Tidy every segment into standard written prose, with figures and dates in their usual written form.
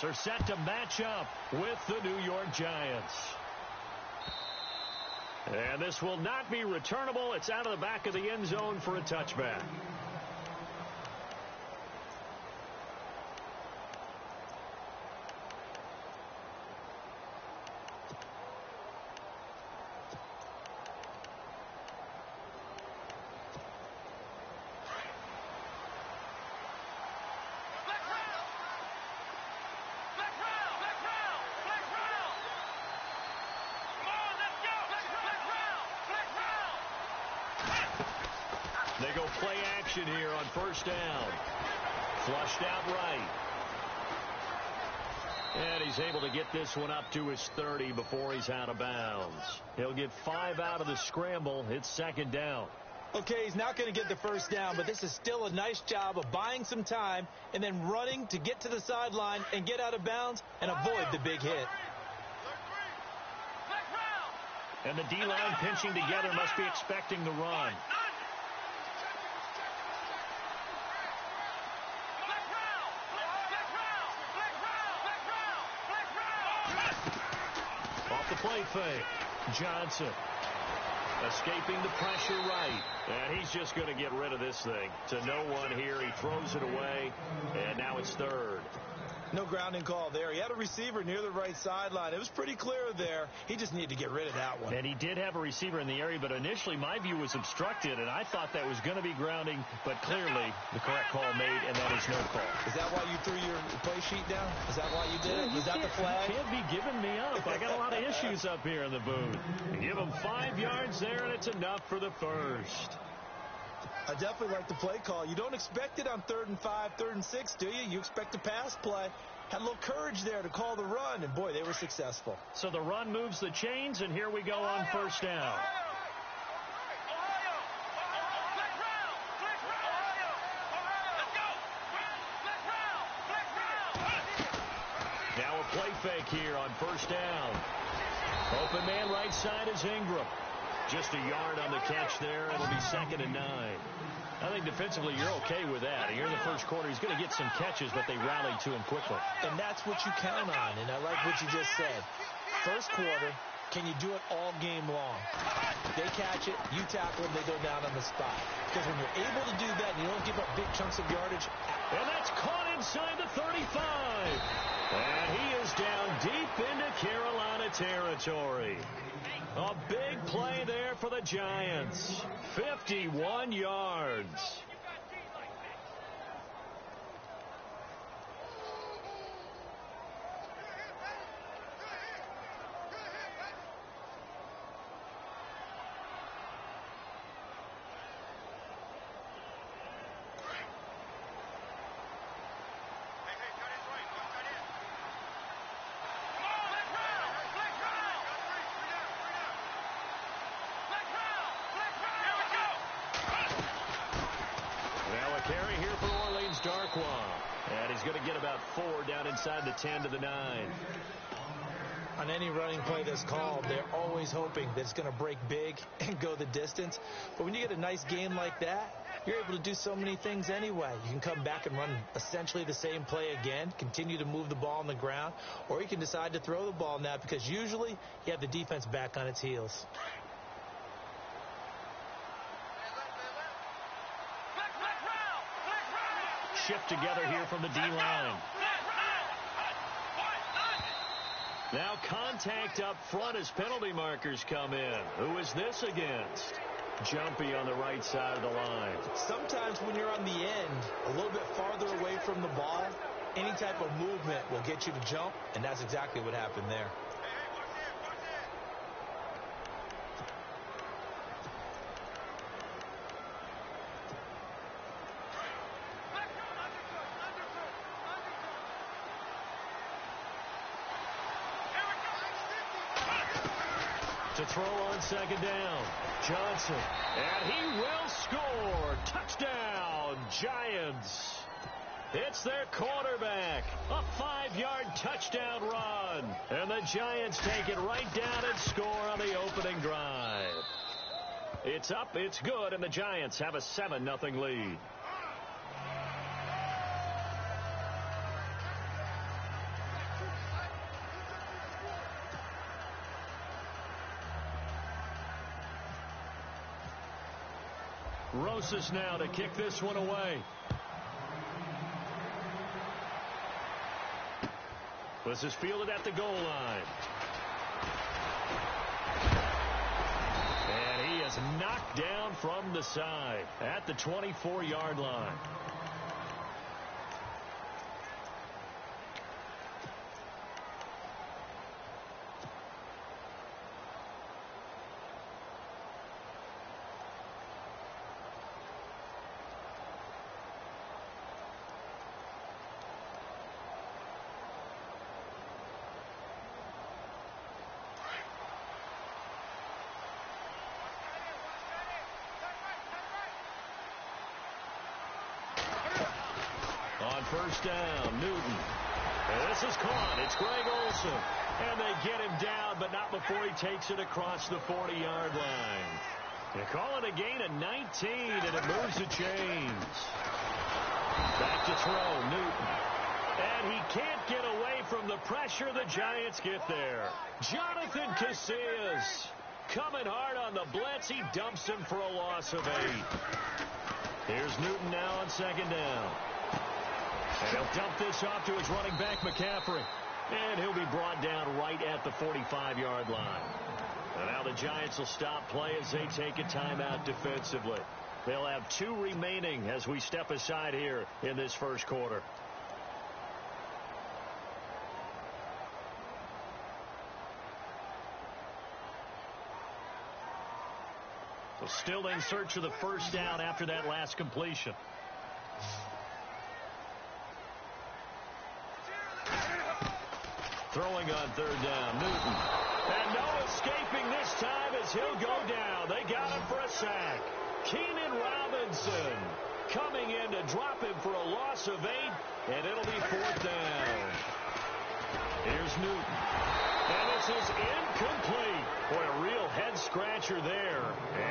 Patriots are set to match up with the New York Giants. And this will not be returnable. It's out of the back of the end zone for a touchback. They go play action here on first down. Flushed out right. And he's able to get this one up to his 30 before he's out of bounds. He'll get 5 out of the scramble. It's second down. Okay, he's not going to get the first down, but this is still a nice job of buying some time and then running to get to the sideline and get out of bounds and avoid the big hit. And the D-line pinching together must be expecting the run. Off the play fake. Johnson escaping the pressure right. And he's just going to get rid of this thing. To no one here. He throws it away. And now it's third. No grounding call there. He had a receiver near the right sideline. It was pretty clear there. He just needed to get rid of that one. And he did have a receiver in the area, but initially my view was obstructed, and I thought that was going to be grounding, but clearly the correct call made, and that is no call. Is that why you threw your play sheet down? Is that why you did it? Was that the flag? You can't be giving me up. I got a lot of issues up here in the booth. Give him 5 yards there, and it's enough for the first. I definitely like the play call. You don't expect it on 3rd and 5, 3rd and 6, do you? You expect a pass play. Had a little courage there to call the run, and boy, they were successful. So the run moves the chains, and here we go on first down. Now a play fake here on first down. Open man right side is Ingram. Just a yard on the catch there. It'll be 2nd and 9. I think defensively you're okay with that. Here in the first quarter, he's going to get some catches, but they rallied to him quickly. And that's what you count on, and I like what you just said. First quarter, can you do it all game long? They catch it, you tackle them, they go down on the spot. Because when you're able to do that and you don't give up big chunks of yardage. And that's caught inside the 35. And he is down deep into Carolina territory. A big play there for the Giants. 51 yards. Carry here for Orleans Darkwa. And he's going to get about 4 down inside the 10 to the 9. On any running play that's called, they're always hoping that it's going to break big and go the distance. But when you get a nice game like that, you're able to do so many things anyway. You can come back and run essentially the same play again, continue to move the ball on the ground, or you can decide to throw the ball now because usually you have the defense back on its heels. Shift together here from the D-line. Now contact up front as penalty markers come in. Who is this against? Jumpy on the right side of the line. Sometimes when you're on the end, a little bit farther away from the ball, any type of movement will get you to jump, and that's exactly what happened there. To throw on second down, Johnson, and he will score. Touchdown, Giants. It's their quarterback. A 5-yard touchdown run. And the Giants take it right down and score on the opening drive. It's up, it's good, and the Giants have a 7-0 lead. Rosas now to kick this one away. This is fielded at the goal line. And he is knocked down from the side at the 24-yard line. On first down, Newton. And this is caught. It's Greg Olsen. And they get him down, but not before he takes it across the 40-yard line. They call it a gain of 19, and it moves the chains. Back to throw, Newton. And he can't get away from the pressure. The Giants get there. Jonathan Casillas coming hard on the blitz. He dumps him for a loss of 8. Here's Newton now on second down. And he'll dump this off to his running back, McCaffrey. And he'll be brought down right at the 45-yard line. And now the Giants will stop play as they take a timeout defensively. They'll have 2 remaining as we step aside here in this first quarter. Well, still in search of the first down after that last completion. Throwing on third down, Newton. And no escaping this time as he'll go down. They got him for a sack. Keenan Robinson coming in to drop him for a loss of 8, and it'll be fourth down. Here's Newton. And this is incomplete. Boy, a real head-scratcher there.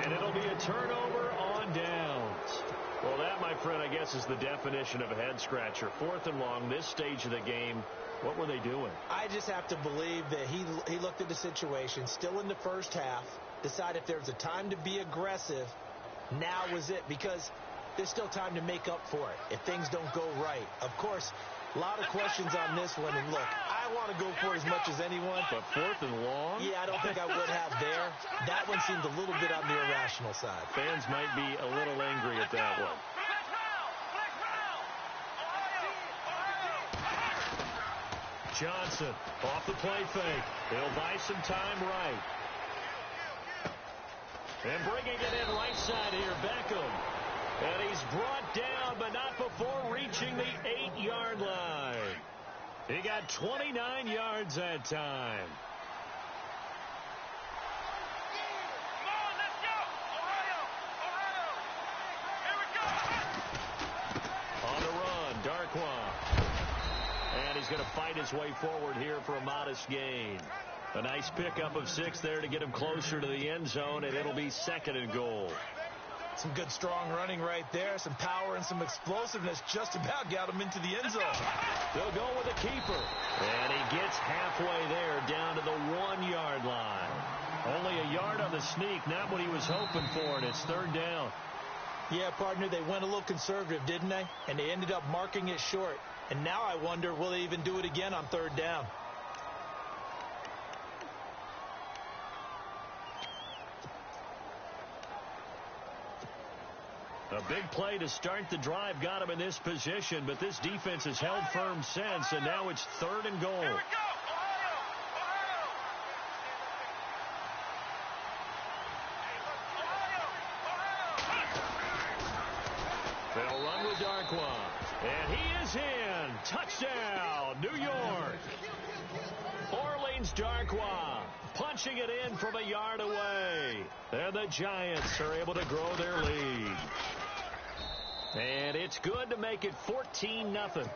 And it'll be a turnover on downs. Well, that, my friend, I guess is the definition of a head-scratcher. 4th and long, this stage of the game. What were they doing? I just have to believe that he looked at the situation, still in the first half, decided if there's a time to be aggressive, now was it, because there's still time to make up for it if things don't go right. Of course, a lot of questions on this one, and look, I want to go for it as much as anyone. But 4th and long? Yeah, I don't think I would have there. That one seemed a little bit on the irrational side. Fans might be a little angry at that one. Johnson off the play fake. He'll buy some time right. And bringing it in right side here, Beckham. And he's brought down, but not before reaching the 8-yard line. He got 29 yards that time. On the run, Darkwa. And he's going to fight his way forward here for a modest gain. A nice pickup of 6 there to get him closer to the end zone, and it'll be 2nd and goal. Some good, strong running right there. Some power and some explosiveness just about got him into the end zone. They'll go with a keeper. And he gets halfway there down to the 1-yard line. Only a yard on the sneak, not what he was hoping for, and it's 3rd down. Yeah, partner, they went a little conservative, didn't they? And they ended up marking it short. And now I wonder, will they even do it again on 3rd down? A big play to start the drive got him in this position, but this defense has held firm since, and now it's 3rd and goal. They'll run with Darkwa, and he is in. Touchdown, New York. Orleans Darkwa punching it in from a yard away. And the Giants are able to grow their lead. And it's good to make it 14-0.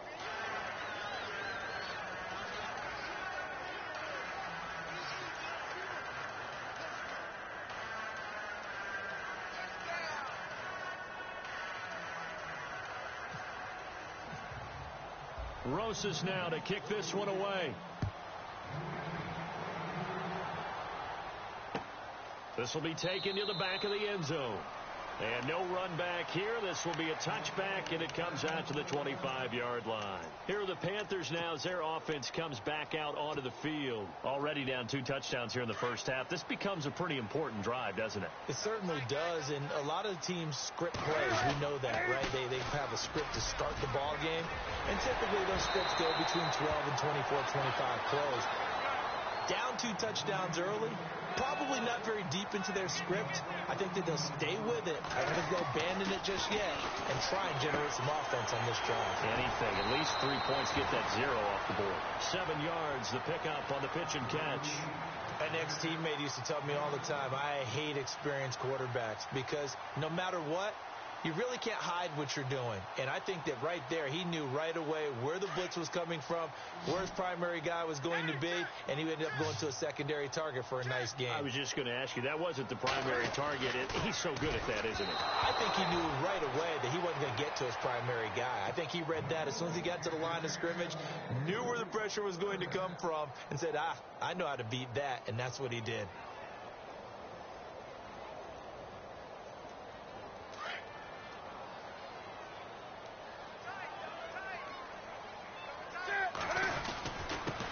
Rosas now to kick this one away. This will be taken to the back of the end zone. And no run back here. This will be a touchback, and it comes out to the 25-yard line. Here are the Panthers now as their offense comes back out onto the field. Already down 2 touchdowns here in the first half. This becomes a pretty important drive, doesn't it? It certainly does, and a lot of teams script plays. We know that, right? They have a script to start the ball game, and typically those scripts go between 12 and 24, 25 plays. Down 2 touchdowns early, probably not very deep into their script. I think that they'll stay with it. I don't think they'll abandon it just yet and try and generate some offense on this drive. Anything. At least 3 points, get that 0 off the board. 7 yards, the pickup on the pitch and catch. An ex-teammate used to tell me all the time, I hate experienced quarterbacks because no matter what, you really can't hide what you're doing. And I think that right there, he knew right away where the blitz was coming from, where his primary guy was going to be, and he ended up going to a secondary target for a nice game. I was just going to ask you, that wasn't the primary target. He's so good at that, isn't he? I think he knew right away that he wasn't going to get to his primary guy. I think he read that as soon as he got to the line of scrimmage, knew where the pressure was going to come from, and said, I know how to beat that, and that's what he did.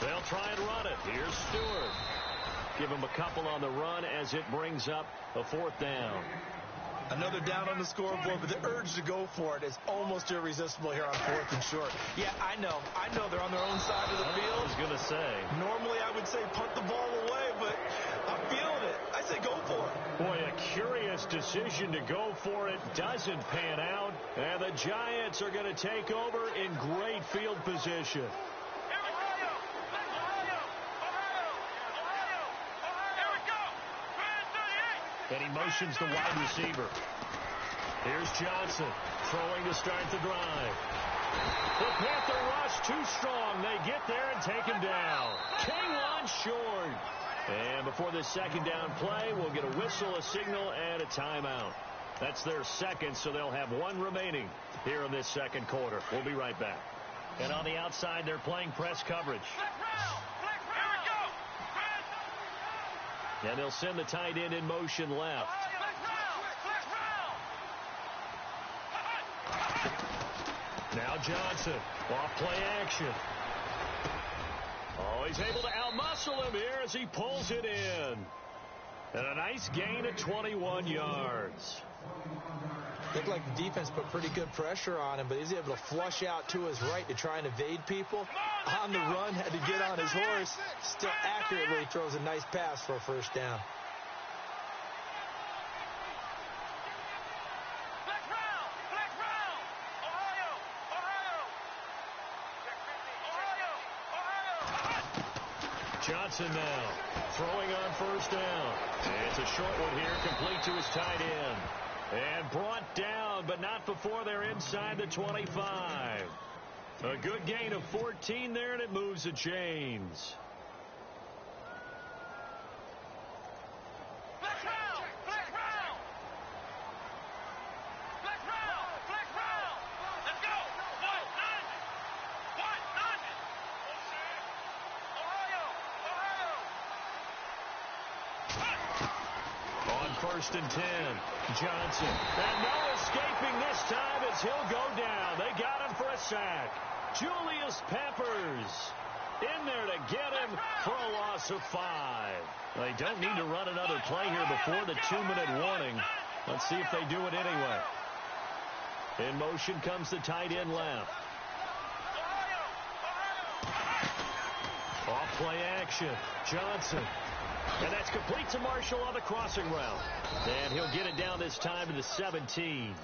They'll try and run it. Here's Stewart. Give him a couple on the run as it brings up a 4th down. Another down on the scoreboard, but the urge to go for it is almost irresistible here on 4th and short. Yeah, I know they're on their own side of the field. I was going to say. Normally I would say punt the ball away, but I'm feeling it. I say go for it. Boy, a curious decision to go for it. Doesn't pan out. And the Giants are going to take over in great field position. And he motions the wide receiver. Here's Johnson throwing to start the drive. The Panther rush too strong. They get there and take him down. King on short. And before the second down play, we'll get a whistle, a signal, and a timeout. That's their second, so they'll have 1 remaining here in this second quarter. We'll be right back. And on the outside, they're playing press coverage. And they'll send the tight end in motion left. Now Johnson, off play action. Oh, he's able to outmuscle him here as he pulls it in. And a nice gain of 21 yards. Looked like the defense put pretty good pressure on him, but he's able to flush out to his right to try and evade people. On the run, had to get on his horse. Still accurately throws a nice pass for a first down. Johnson now throwing on first down. It's a short one here, complete to his tight end. And brought down, but not before they're inside the 25. A good gain of 14 there, and it moves the chains. First and 10. Johnson. And no escaping this time as he'll go down. They got him for a sack. Julius Peppers in there to get him for a loss of 5. They don't need to run another play here before the 2-minute warning. Let's see if they do it anyway. In motion comes the tight end left. Off play action. Johnson. And that's complete to Marshall on the crossing route. And he'll get it down this time to the 17.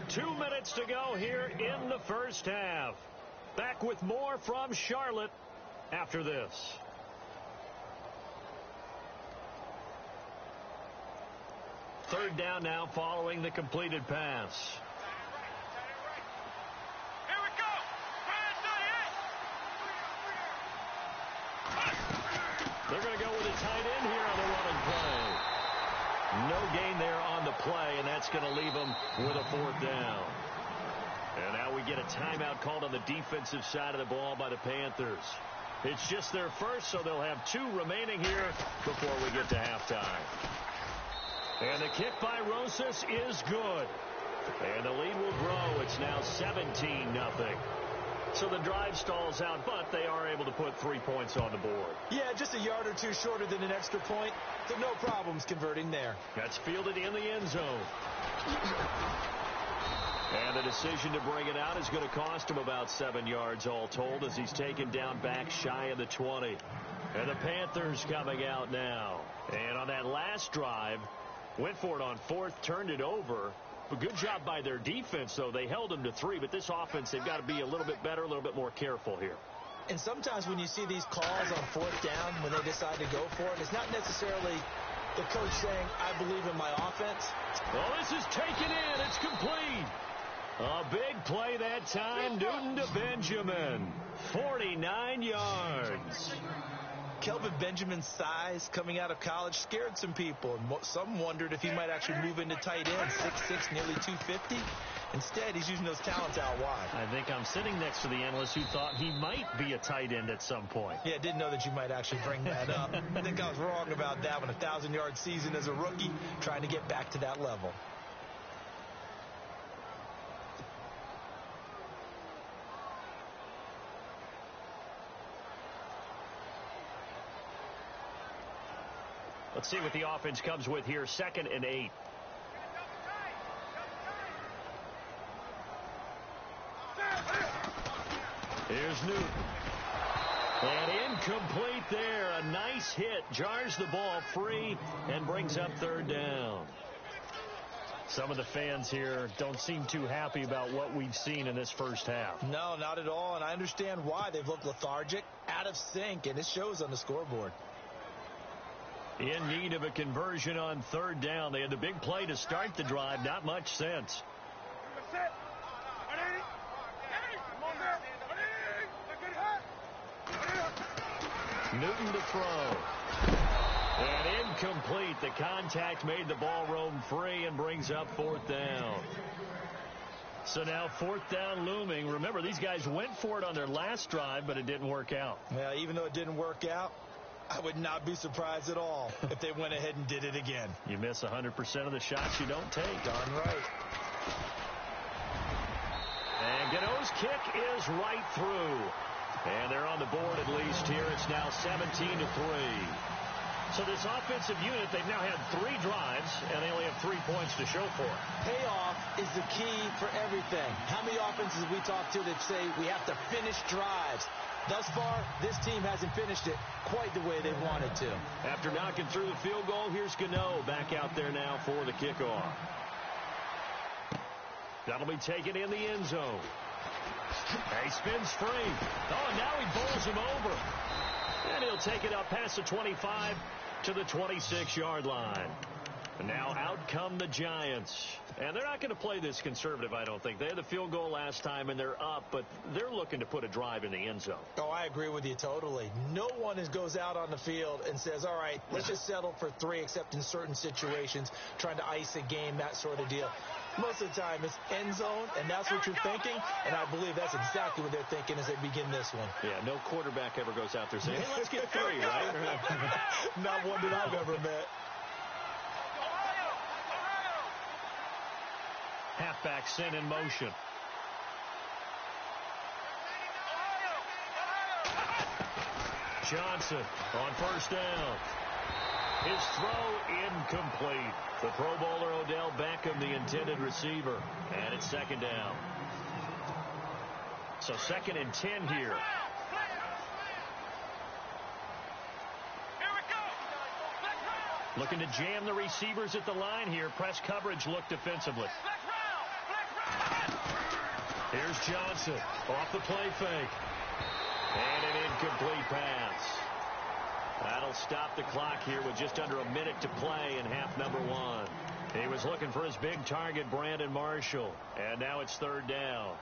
2 minutes to go here in the first half. Back with more from Charlotte after this. Third down now following the completed pass. They're going to go with a tight end here on the running play. No gain there on the play, and that's going to leave them with a 4th down. And now we get a timeout called on the defensive side of the ball by the Panthers. It's just their first, so they'll have 2 remaining here before we get to halftime. And the kick by Rosas is good. And the lead will grow. It's now 17-0. So the drive stalls out, but they are able to put 3 points on the board. Yeah, just a yard or two shorter than an extra point, so no problems converting there. That's fielded in the end zone. And the decision to bring it out is going to cost him about 7 yards all told as he's taken down back shy of the 20. And the Panthers coming out now. And on that last drive, went for it on fourth, turned it over. But good job by their defense, though. They held them to 3, but this offense, they've got to be a little bit better, a little bit more careful here. And sometimes when you see these calls on fourth down, when they decide to go for it, it's not necessarily the coach saying, I believe in my offense. Well, this is taken in. It's complete. A big play that time. Newton to Benjamin. 49 yards. Kelvin Benjamin's size coming out of college scared some people. Some wondered if he might actually move into tight end, 6'6", nearly 250. Instead, he's using those talents out wide. I think I'm sitting next to the analyst who thought he might be a tight end at some point. Yeah, didn't know that you might actually bring that up. I think I was wrong about that one. A 1,000-yard season as a rookie, trying to get back to that level. Let's see what the offense comes with here. 2nd and 8. Here's Newton. And incomplete there. A nice hit. Jars the ball free and brings up 3rd down. Some of the fans here don't seem too happy about what we've seen in this first half. No, not at all. And I understand why. They've looked lethargic, out of sync, and it shows on the scoreboard. In need of a conversion on 3rd down. They had the big play to start the drive. Not much sense. Newton to throw. And incomplete. The contact made the ball roam free and brings up 4th down. So now 4th down looming. Remember, these guys went for it on their last drive, but it didn't work out. Yeah, even though it didn't work out, I would not be surprised at all if they went ahead and did it again. You miss 100% of the shots you don't take. Darn right. And Gano's kick is right through. And they're on the board at least here. It's now 17-3. So this offensive unit, they've now had 3 drives, and they only have 3 points to show for it. Payoff is the key for everything. How many offenses we talk to that say we have to finish drives? Thus far, this team hasn't finished it quite the way they wanted to. After knocking through the field goal, here's Gano back out there now for the kickoff. That'll be taken in the end zone. He spins free. Oh, and now he bowls him over. And he'll take it up past the 25 to the 26-yard line. And now out come the Giants. And they're not going to play this conservative, I don't think. They had the field goal last time, and they're up, but they're looking to put a drive in the end zone. Oh, I agree with you totally. No one goes out on the field and says, all right, let's just settle for 3, except in certain situations, trying to ice a game, that sort of deal. Most of the time, it's end zone, and that's what you're thinking, and I believe that's exactly what they're thinking as they begin this one. Yeah, no quarterback ever goes out there saying, hey, let's get 3, right? Not one that I've ever met. Halfback sent in motion. Johnson on 1st down. His throw incomplete. The Pro Bowler Odell Beckham, the intended receiver. And it's 2nd down. So 2nd and 10 here. Looking to jam the receivers at the line here. Press coverage look defensively. Here's Johnson off the play fake. And an incomplete pass. That'll stop the clock here with just under a minute to play in half number 1. He was looking for his big target, Brandon Marshall. And now it's 3rd down.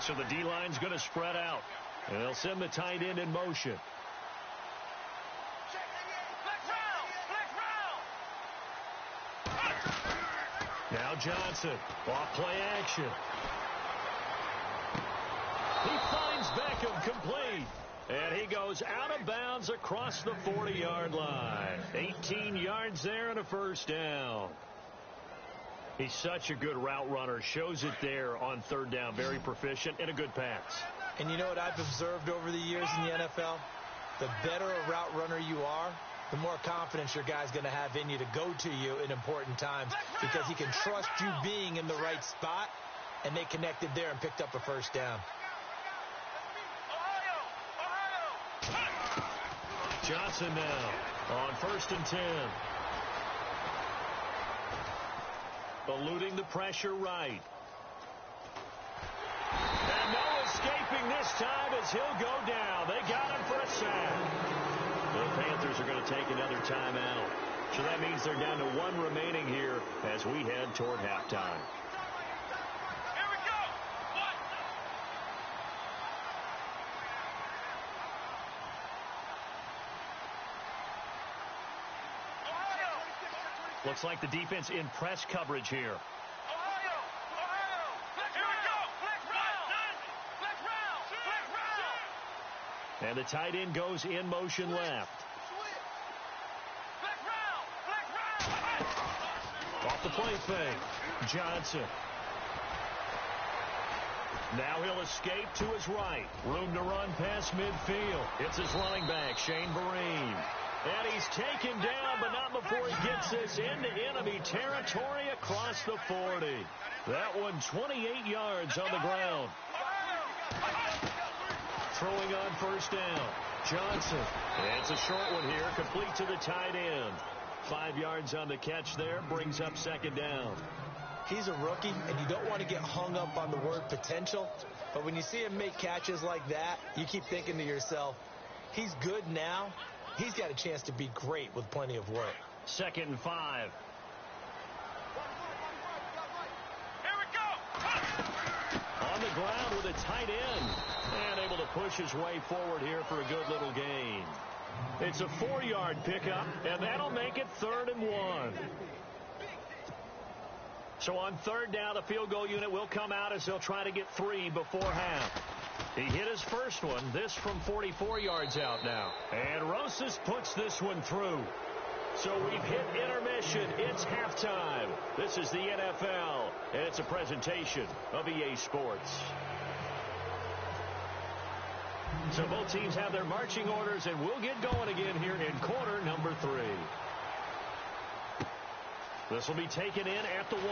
So the D-line's going to spread out. And they'll send the tight end in motion. Johnson. Off play action. He finds Beckham complete. And he goes out of bounds across the 40-yard line. 18 yards there and a first down. He's such a good route runner. Shows it there on third down. Very proficient and a good pass. And you know what I've observed over the years in the NFL? The better a route runner you are, the more confidence your guy's going to have in you to go to you in important times because he can trust you being in the right spot, and they connected there and picked up a first down. Johnson now on 1st and 10. Eluding the pressure right. And no escaping this time as he'll go down. They got him for a sack. The Panthers are going to take another timeout. So that means they're down to 1 remaining here as we head toward halftime. Looks like the defense in press coverage here. And the tight end goes in motion left. Off the play fake. Johnson. Now he'll escape to his right. Room to run past midfield. It's his running back, Shane Vereen. And he's taken down, but not before he gets this into enemy territory across the 40. That one 28 yards on the ground. Throwing on first down. Johnson. And it's a short one here, complete to the tight end. 5 yards on the catch there, brings up second down. He's a rookie, and you don't want to get hung up on the word potential. But when you see him make catches like that, you keep thinking to yourself, he's good now. He's got a chance to be great with plenty of work. 2nd and 5. Here we go. On the ground with a tight end. And able to push his way forward here for a good little gain. It's a 4-yard pickup, and that'll make it 3rd and 1. So on third down, the field goal unit will come out as they'll try to get 3 before half. He hit his first one, this from 44 yards out now. And Rosas puts this one through. So we've hit intermission. It's halftime. This is the NFL, and it's a presentation of EA Sports. So both teams have their marching orders, and we'll get going again here in quarter number 3. This will be taken in at the 1.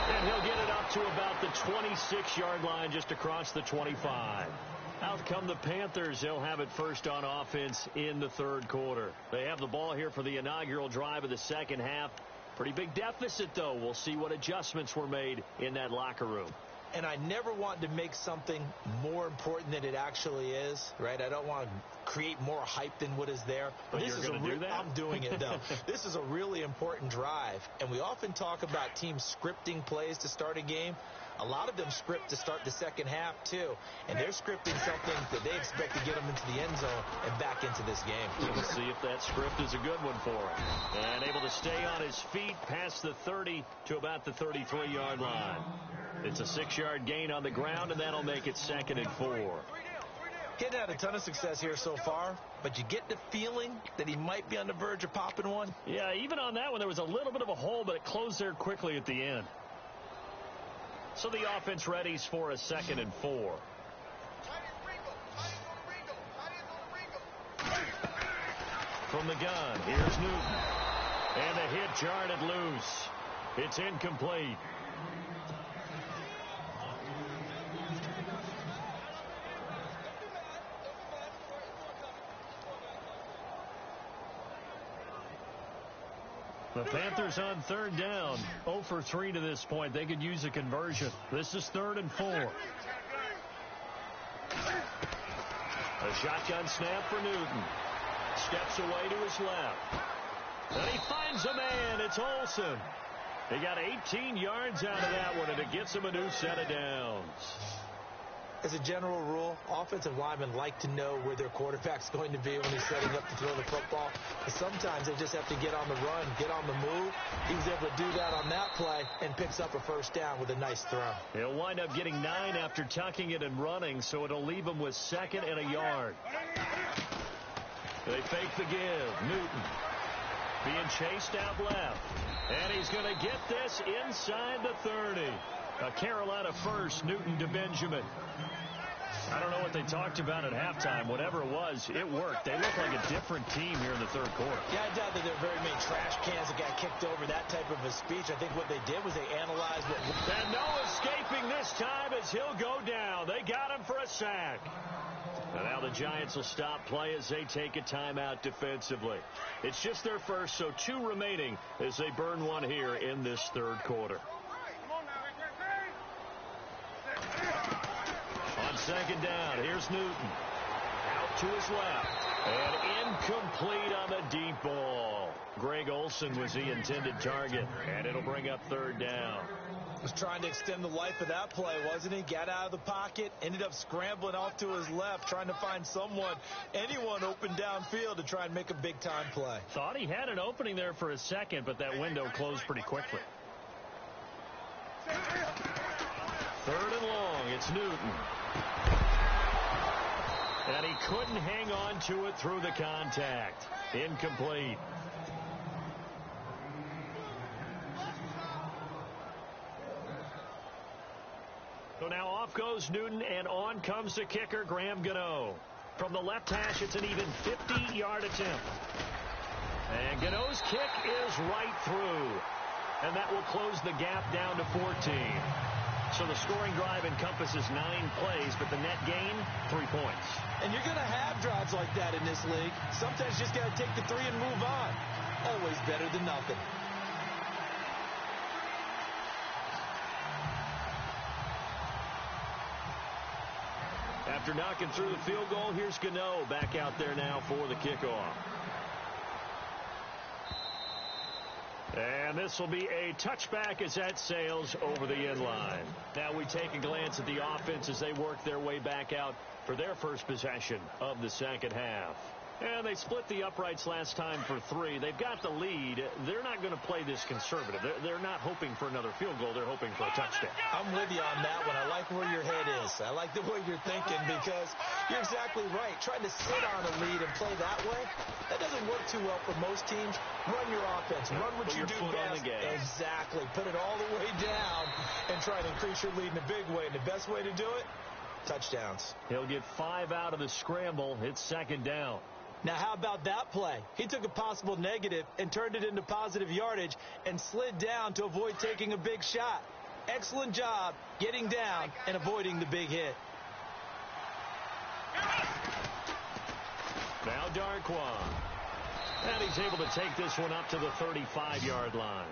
And he'll get it up to about the 26-yard line, just across the 25. Out come the Panthers. They'll have it first on offense in the third quarter. They have the ball here for the inaugural drive of the second half. Pretty big deficit, though. We'll see what adjustments were made in that locker room. And I never want to make something more important than it actually is, right? I don't want to create more hype than what is there. But this is do that? I'm doing it, though. This is a really important drive. And we often talk about teams scripting plays to start a game. A lot of them script to start the second half, too. And they're scripting something that they expect to get them into the end zone and back into this game. We'll see if that script is a good one for him. And able to stay on his feet past the 30 to about the 33-yard line. It's a 6-yard gain on the ground, and that'll make it 2nd and 4. He hadn't had a ton of success here so far, but you get the feeling that he might be on the verge of popping one. Yeah, even on that one, there was a little bit of a hole, but it closed there quickly at the end. So the offense readies for a 2nd and 4. From the gun, here's Newton. And the hit jarred it loose. It's incomplete. The Panthers on third down, 0 for 3 to this point. They could use a conversion. This is 3rd and 4. A shotgun snap for Newton. Steps away to his left. And he finds a man. It's Olsen. He got 18 yards out of that one, and it gets him a new set of downs. As a general rule, offensive linemen like to know where their quarterback's going to be when he's setting up to throw the football. But sometimes they just have to get on the run, get on the move. He was able to do that on that play and picks up a first down with a nice throw. He'll wind up getting 9 after tucking it and running, so it'll leave him with 2nd and a yard. They fake the give. Newton being chased out left. And he's going to get this inside the 30. A Carolina first, Newton to Benjamin. I don't know what they talked about at halftime. Whatever it was, it worked. They look like a different team here in the third quarter. Yeah, I doubt that there are very many trash cans that got kicked over, that type of a speech. I think what they did was they analyzed what... And no escaping this time as he'll go down. They got him for a sack. And now the Giants will stop play as they take a timeout defensively. It's just their first, so 2 remaining as they burn one here in this third quarter. On 2nd down, here's Newton. Out to his left. And incomplete on the deep ball. Greg Olsen was the intended target. And it'll bring up 3rd down. Was trying to extend the life of that play, wasn't he? Got out of the pocket, ended up scrambling off to his left, trying to find anyone open downfield to try and make a big-time play. Thought he had an opening there for a second, but that window closed pretty quickly. 3rd and long, it's Newton. And he couldn't hang on to it through the contact. Incomplete. So now off goes Newton, and on comes the kicker, Graham Gano. From the left hash, it's an even 50-yard attempt. And Gano's kick is right through. And that will close the gap down to 14. So the scoring drive encompasses 9 plays, but the net gain, 3 points. And you're going to have drives like that in this league. Sometimes you just got to take the 3 and move on. Always better than nothing. After knocking through the field goal, here's Gano back out there now for the kickoff. And this will be a touchback as that sails over the end line. Now we take a glance at the offense as they work their way back out for their first possession of the second half. And they split the uprights last time for 3. They've got the lead. They're not going to play this conservative. They're not hoping for another field goal. They're hoping for a touchdown. I'm with you on that one. I like where your head is. I like the way you're thinking because you're exactly right. Trying to sit on a lead and play that way, that doesn't work too well for most teams. Run your offense. Run what you do best. Exactly. Put it all the way down and try to increase your lead in a big way. And the best way to do it, touchdowns. He'll get 5 out of the scramble. It's 2nd down. Now, how about that play? He took a possible negative and turned it into positive yardage and slid down to avoid taking a big shot. Excellent job getting down and avoiding the big hit. Now Darquan. And he's able to take this one up to the 35-yard line.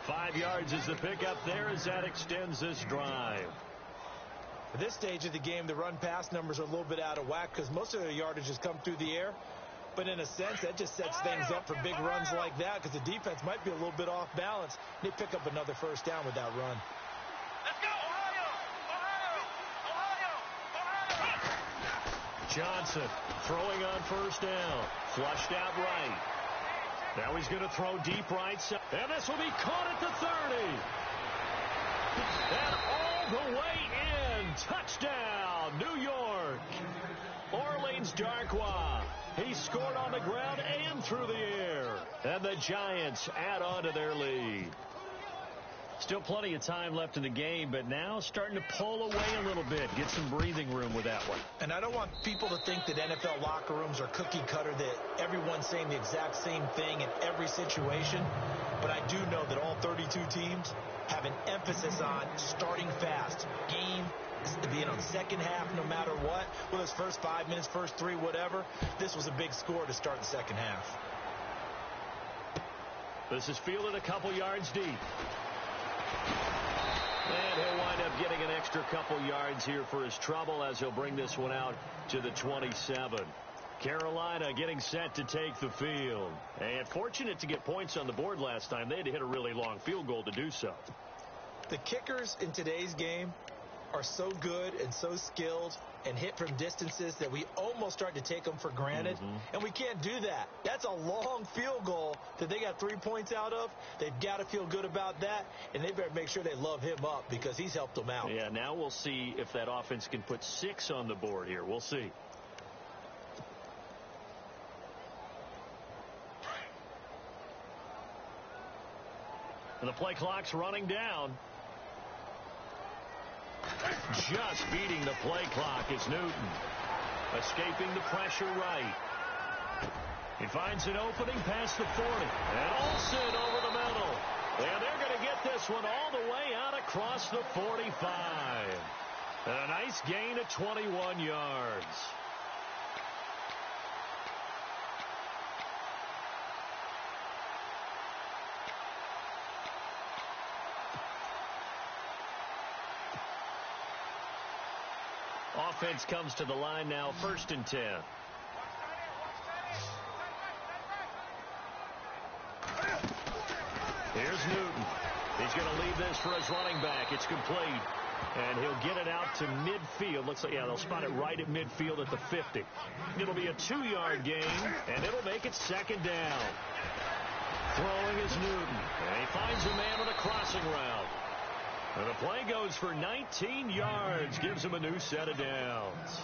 5 yards is the pickup there as that extends this drive. At this stage of the game, the run-pass numbers are a little bit out of whack because most of their yardage has come through the air. But in a sense, that just sets things up for big runs like that because the defense might be a little bit off balance. They pick up another first down with that run. Let's go, Ohio! Johnson throwing on first down. Flushed out right. Now he's going to throw deep right side. And this will be caught at the 30. And all the way in. Touchdown, New York. Orleans Darquan. He scored on the ground and through the air. And the Giants add on to their lead. Still plenty of time left in the game, but now starting to pull away a little bit. Get some breathing room with that one. And I don't want people to think that NFL locker rooms are cookie cutter, that everyone's saying the exact same thing in every situation. But I do know that all 32 teams have an emphasis on starting fast. Game being on second half no matter what. Well, those first 5 minutes, first 3, whatever. This was a big score to start the second half. This is fielded a couple yards deep. And he'll wind up getting an extra couple yards here for his trouble as he'll bring this one out to the 27. Carolina getting set to take the field. And fortunate to get points on the board last time. They had to hit a really long field goal to do so. The kickers in today's game are so good and so skilled and hit from distances that we almost start to take them for granted. And we can't do that. That's a long field goal that they got 3 points out of. They've got to feel good about that, and they better make sure they love him up because he's helped them out. Yeah, now we'll see if that offense can put 6 on the board here. We'll see. And the play clock's running down. Just beating the play clock is Newton. Escaping the pressure right. He finds an opening past the 40. And Olsen over the middle. And they're going to get this one all the way out across the 45. And a nice gain of 21 yards. Offense comes to the line now, 1st and 10. Here's Newton. He's going to leave this for his running back. It's complete. And he'll get it out to midfield. Looks like, yeah, they'll spot it right at midfield at the 50. It'll be a 2-yard gain, and it'll make it 2nd down. Throwing is Newton. And he finds a man with a crossing route. And the play goes for 19 yards. Gives him a new set of downs.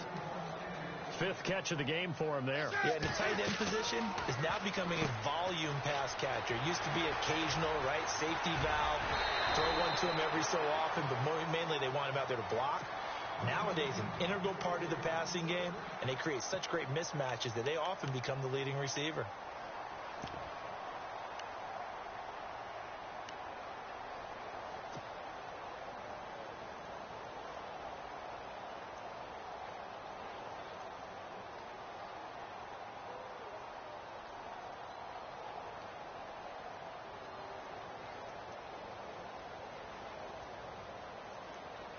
5th catch of the game for him there. Yeah, the tight end position is now becoming a volume pass catcher. It used to be occasional, right, safety valve, throw one to him every so often, but mainly they want him out there to block. Nowadays, an integral part of the passing game, and they create such great mismatches that they often become the leading receiver.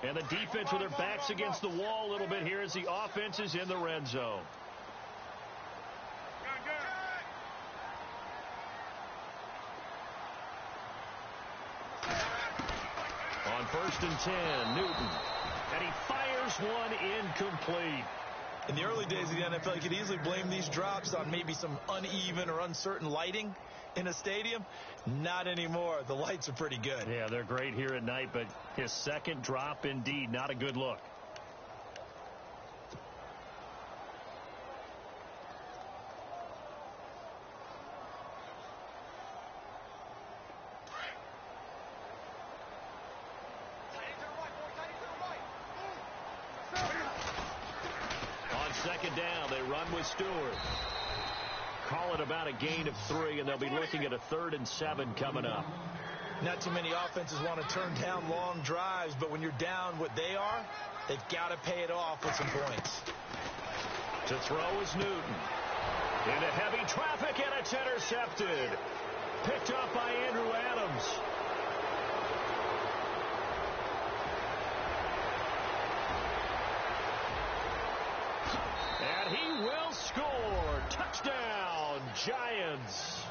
And the defense with their backs against the wall a little bit here as the offense is in the red zone. On 1st and 10, Newton. And he fires one incomplete. In the early days of the NFL, you could easily blame these drops on maybe some uneven or uncertain lighting in a stadium. Not anymore. The lights are pretty good. Yeah, they're great here at night, but his 2nd drop, indeed, not a good look. On 2nd down, they run with Stewart. Call it about a gain of 3, and they'll be looking at a 3rd and 7 coming up. Not too many offenses want to turn down long drives, but when you're down what they are, they've got to pay it off with some points. To throw is Newton. Into heavy traffic, and it's intercepted. Picked up by Andrew Adams. And he will score. Touchdown, Giants.